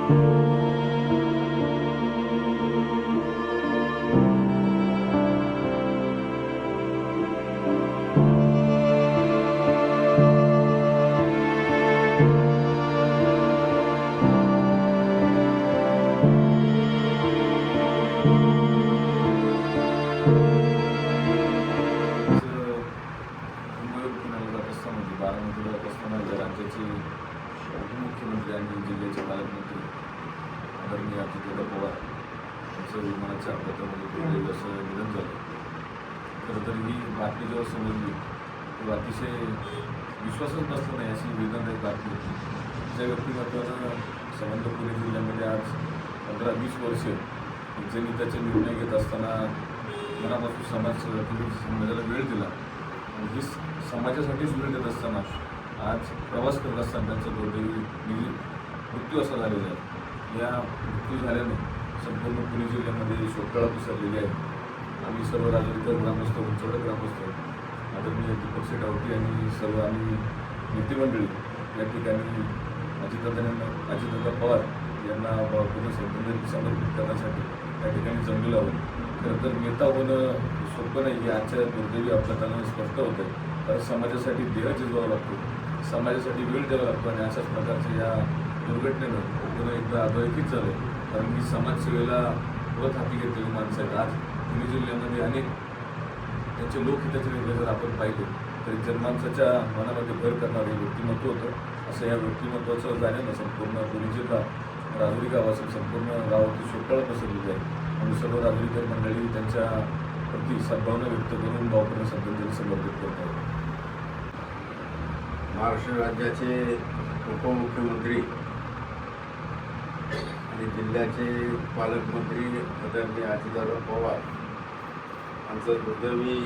बारामतीला जात असताना राज्याचे उपमुख्यमंत्री आणि जिल्ह्याचे पालकमंत्री आदरणीय अजितदादा पवार यांचं विमानाच्या अपघातामध्ये दुर्दैवी असं निधन झालं. खरं तर ही बातमी जेव्हा समजली तेव्हा अतिशय विश्वासच बसला नाही अशी वेदनादायक बातमी होती. ज्या व्यक्तिमत्वानं संबंध पुणे जिल्ह्यामध्ये आज 15-20 वर्ष जनहिताचे निर्णय घेत असताना मनापासून समाजाला वेळ दिला आणि ही समाजासाठीच वेळ देत असताना आज प्रवास करत असताना त्यांचा दुर्दैवी मृत्यू असा झालेला आहे. या मृत्यू झाल्याने संपूर्ण पुणे जिल्ह्यामध्ये शोककळा पसरलेली आहे. आम्ही सर्व राजकीय ग्रामस्थ उंचवडे ग्रामस्थ आदरणीय दीपक शेटावटी आणि सर्व आम्ही नेतेमंडळी या ठिकाणी अजितदादा पवार यांना पूर्ण श्रद्धांजली समर्पित करण्यासाठी त्या ठिकाणी जमलेलो आहोत. खरं तर नेता होणं सोपं नाही हे आजच्या दुर्दैवी अपघातानं स्पष्ट होतं आहे. तर समाजासाठी देह झिजवावा लागतो, समाजासाठी वेळ द्यावा लागतो आणि अशाच प्रकारच्या या दुर्घटनेनं पुन्हा एकदा अधोरेखित झालं. कारण मी समाजसेवेला व्रत हाती घेतलेली माणसं आहेत. आज पुणे जिल्ह्यामध्ये अनेक त्यांचे लोकहिताचे निर्णय जर आपण पाहिले तरी जनमानसाच्या मनामध्ये भर करणारे व्यक्तिमत्व होतं. असं या व्यक्तिमत्वाचं जाण्यानं संपूर्ण पुणे जिल्हा राजुरी गावासह संपूर्ण गावाची शोककळा पसरलेली आहे. आणि सर्व राजुरीकर मंडळी त्यांच्या प्रति सद्भावना व्यक्त करून भावपूर्ण श्रद्धांजली समर्पित करत आहेत. महाराष्ट्र राज्याचे उपमुख्यमंत्री आणि जिल्ह्याचे पालकमंत्री आदरणीय अजितदादा पवार यांचा दुर्दैवी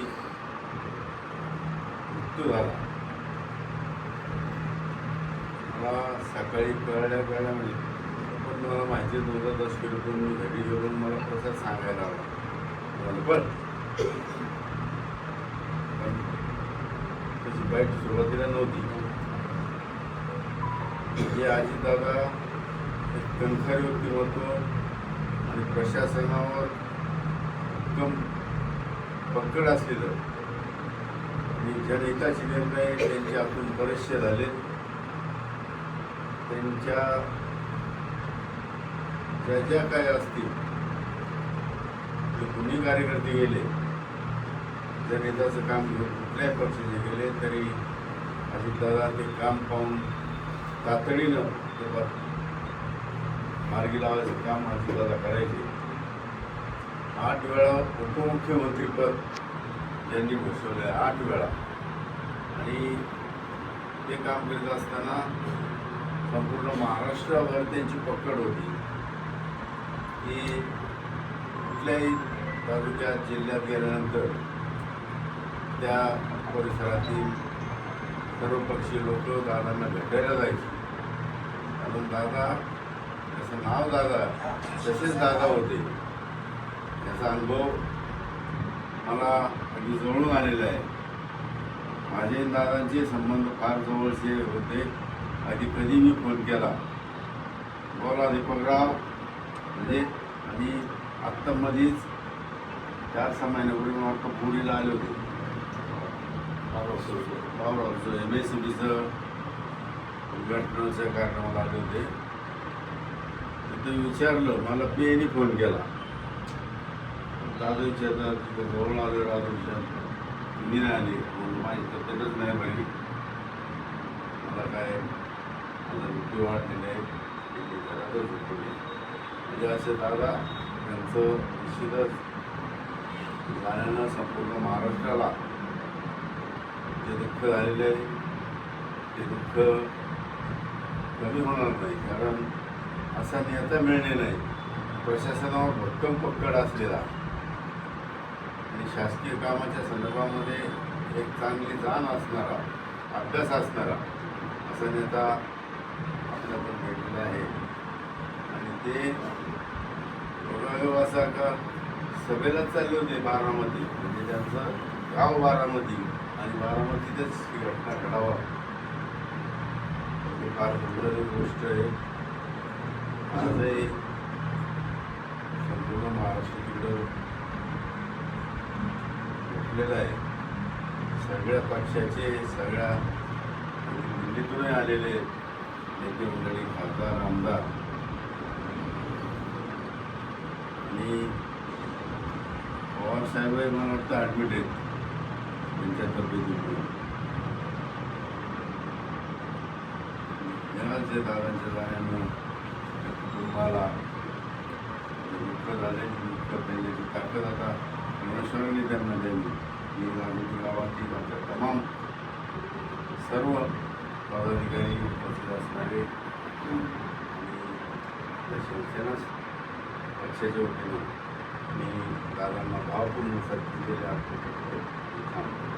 मृत्यू झाला. मला सकाळी कळल्या म्हणजे पण मला माहिती नव्हतं. 10 किलोमीटर मी घरी घेऊन मला प्रसाद सांगायला आला. पण तशी बाईट सुरुवातीला नव्हती. हे अजितदादा एक कणखर व्यक्तिमत्व आणि प्रशासनावर उत्तम पकड असलेलं आणि जनहिताचे निर्णय त्यांचे आपण बरेचसे झाले. त्यांच्या ज्या काय असतील ते कुणी कार्यकर्ते गेले, जनहिताचं काम घेऊन कुठल्याही पक्षाचे गेले तरी अजितदादा ते काम पाहून तातडीनं ते मार्गी लावायचं काम अजितदादा करायचे. 8 वेळा उपमुख्यमंत्रीपद त्यांनी घोषवलं आहे, 8 वेळा. आणि ते काम करीत असताना संपूर्ण महाराष्ट्रावर त्यांची पकड होती की कुठल्याही तालुक्यात जिल्ह्यात गेल्यानंतर त्या परिसरातील सर्वपक्षीय लोक दादांना भेटायला जायचे. कारण दादा त्याचं नाव दादा तसेच दादा होते. याचा अनुभव मला अगदी जवळून आलेला आहे. माझे दादांचे संबंध फार जवळचे होते. आधी कधी मी फोन केला, बोला दीपकराव म्हणजे, आणि आत्ता मध्येच 4-6 महिन्यापूर्वी मला आता पुरीला आले होते. बाबरावचं MSCBचं उद्घाटनाच्या कार्यक्रमाला आले होते. तिथं विचारलं, मला PAने फोन केला. दादा विचारतात तिथं जवळ आलं राजूच्या मी नाही आली म्हणून माझी तब्येतच नाही बरी, मला काय मला मृत्यू वाढलेलं आहे म्हणजे असे दादा यांचं निश्चितच जाण्यानं संपूर्ण महाराष्ट्राला जे दुःख झालेलं आहे ते दुःख कमी होणार नाही. कारण असा नेता मिळणे नाही, प्रशासनावर भक्कम पकड असलेला आणि शासकीय कामाच्या संदर्भामध्ये एक चांगली जाण असणारा, अभ्यास असणारा असा नेता आपल्याकडून भेटलेला आहे. आणि ते योगायोग असा का सभेलाच चालले होते बारामती, म्हणजे त्यांचं गाव बारामती आणि बारामतीतच ही घटना घडावा ही फार दुर्दैवी गोष्ट आहे. आजही संपूर्ण महाराष्ट्र तिकडं उठलेलं आहे. सगळ्या पक्षाचे, सगळ्या दिल्लीतूनही आलेले नेते मंडळी, खासदार, आमदार आणि पवारसाहेबही मला वाटतं ॲडमिट आहेत त्यांच्या तब्येतीमुळे. याच जे दादांच्या जाण्यानं त्या कुटुंबाला दुःख झाले, दुःख पेलण्याची ताकद आता परमेश्वरांनी त्यांना द्यावी. मी गावातील गावातील आमच्या तमाम सर्व पदाधिकारी उपस्थित असणारे आणि शिवसेना पक्षाच्या वतीनं मी दादांना भावपूर्ण श्रद्धांजली अर्पण करतो.